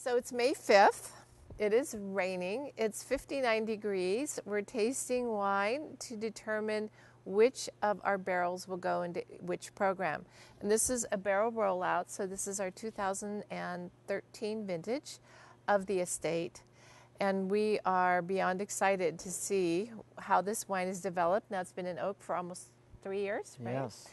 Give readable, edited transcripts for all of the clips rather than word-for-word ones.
So it's May 5th. It is raining. It's 59 degrees. We're tasting wine to determine which of our barrels will go into which program. And this is a barrel rollout. So this is our 2013 vintage of the estate. And we are beyond excited to see how this wine is developed. Now it's been in oak for almost 3 years, right? Yes.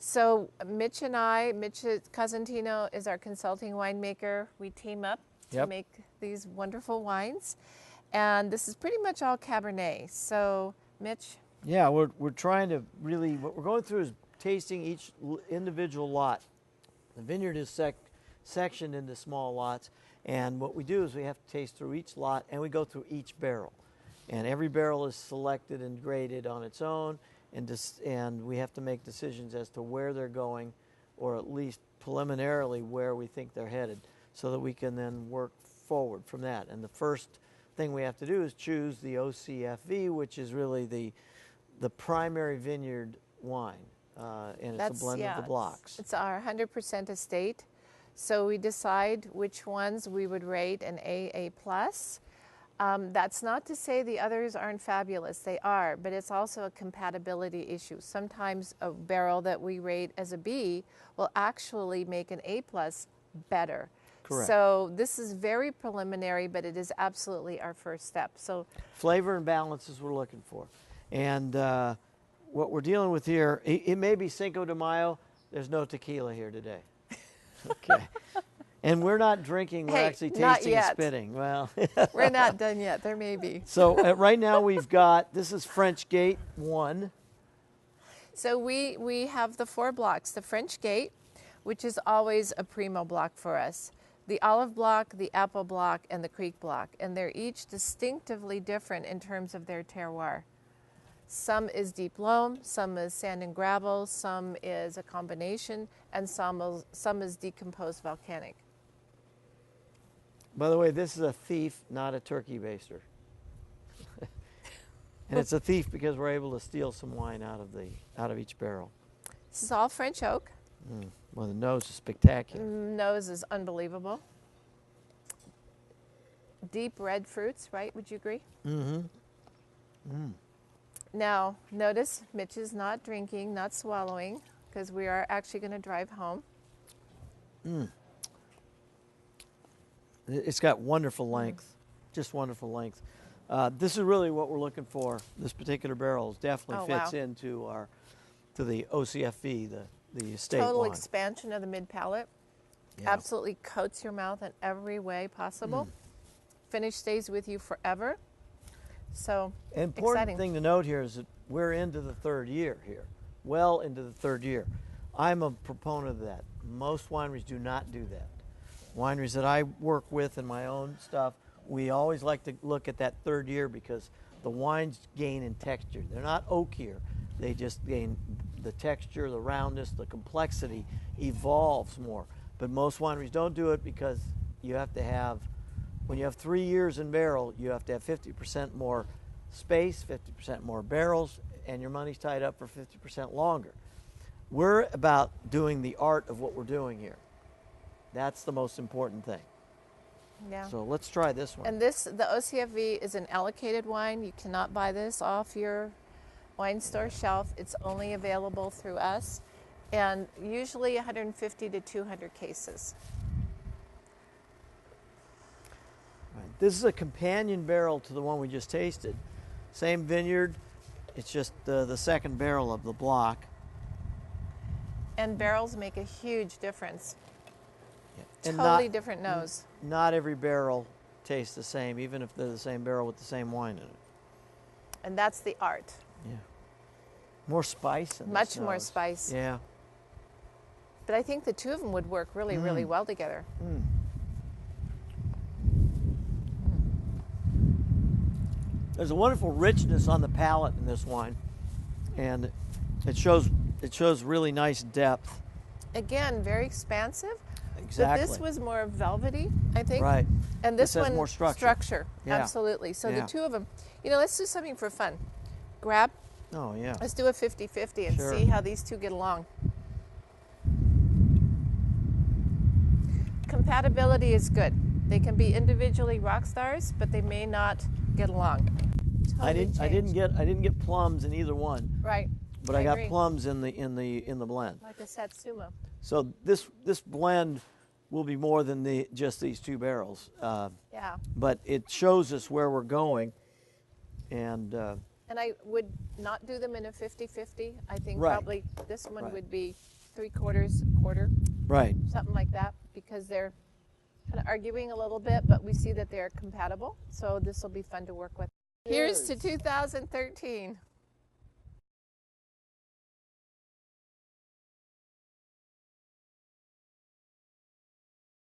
So Mitch and I, Mitch Cosentino is our consulting winemaker. We team up to make these wonderful wines. And this is pretty much all Cabernet. So Mitch? Yeah, we're trying to really, what we're going through is tasting each individual lot. The vineyard is sectioned into small lots. And what we do is we have to taste through each lot and we go through each barrel. And every barrel is selected and graded on its own. And we have to make decisions as to where they're going, or at least preliminarily where we think they're headed, so that we can then work forward from that. And the first thing we have to do is choose the OCFV, which is really the primary vineyard wine. And it's a blend of the blocks. It's our 100% estate. So we decide which ones we would rate an AA+. That's not to say the others aren't fabulous. They are, but it's also a compatibility issue. Sometimes a barrel that we rate as a B will actually make an A+ better. Correct. So this is very preliminary, but it is absolutely our first step. So flavor and balance is what we're looking for. And what we're dealing with here, it may be Cinco de Mayo. There's no tequila here today. Okay. And we're not drinking, we're actually tasting and spitting. Well, we're not done yet. There may be. So right now we've got, this is French Gate 1. So we have the 4 blocks. The French Gate, which is always a primo block for us. The olive block, the apple block, and the creek block. And they're each distinctively different in terms of their terroir. Some is deep loam, some is sand and gravel, some is a combination, and some is decomposed volcanic. By the way, this is a thief, not a turkey baster. And it's a thief because we're able to steal some wine out of each barrel. This is all French oak. Well, the nose is spectacular. Nose is unbelievable. Deep red fruits, right? Would you agree? Mm-hmm. Mm. Now, notice Mitch is not drinking, not swallowing, because we are actually going to drive home. It's got wonderful length, just wonderful length. This is really what we're looking for. This particular barrel definitely fits into the OCFV, the estate Total wine. Expansion of the mid palate. Yeah. Absolutely coats your mouth in every way possible. Finish stays with you forever. So important exciting. Thing to note here is that we're into the 3rd year here, well into the 3rd year. I'm a proponent of that. Most wineries do not do that. Wineries that I work with in my own stuff, we always like to look at that 3rd year because the wines gain in texture. They're not oakier. They just gain the texture, the roundness, the complexity evolves more. But most wineries don't do it because you have to have, when you have 3 years in barrel, you have to have 50% more space, 50% more barrels, and your money's tied up for 50% longer. We're about doing the art of what we're doing here. That's the most important thing. Yeah. So let's try this one. And the OCFV is an allocated wine. You cannot buy this off your wine store shelf. It's only available through us, and usually 150 to 200 cases. Right. This is a companion barrel to the one we just tasted. Same vineyard, it's just the 2nd barrel of the block. And barrels make a huge difference. Yeah. And totally different nose. Not every barrel tastes the same, even if they're the same barrel with the same wine in it. And that's the art. Yeah. More spice in Much this more nose. spice. Yeah. But I think the two of them would work really, really well together. There's a wonderful richness on the palate in this wine, and it shows really nice depth. Again, very expansive. Exactly. But this was more velvety, I think. Right. And this one, more structure. Yeah. Absolutely. So Yeah. the two of them, let's do something for fun. Grab. Oh, yeah. Let's do a 50-50 and Sure. see how these two get along. Compatibility is good. They can be individually rock stars, but they may not get along. I Totally didn't changed. get plums in either one, Right. but I got agree. plums in the blend. Like a Satsuma. So this blend will be more than just these 2 barrels. Yeah. But it shows us where we're going, and And I would not do them in a 50-50. I think Right. probably this one Right. would be 3/4, quarter, right. something like that, because they're kind of arguing a little bit, but we see that they're compatible. So this will be fun to work with. Here's to 2013.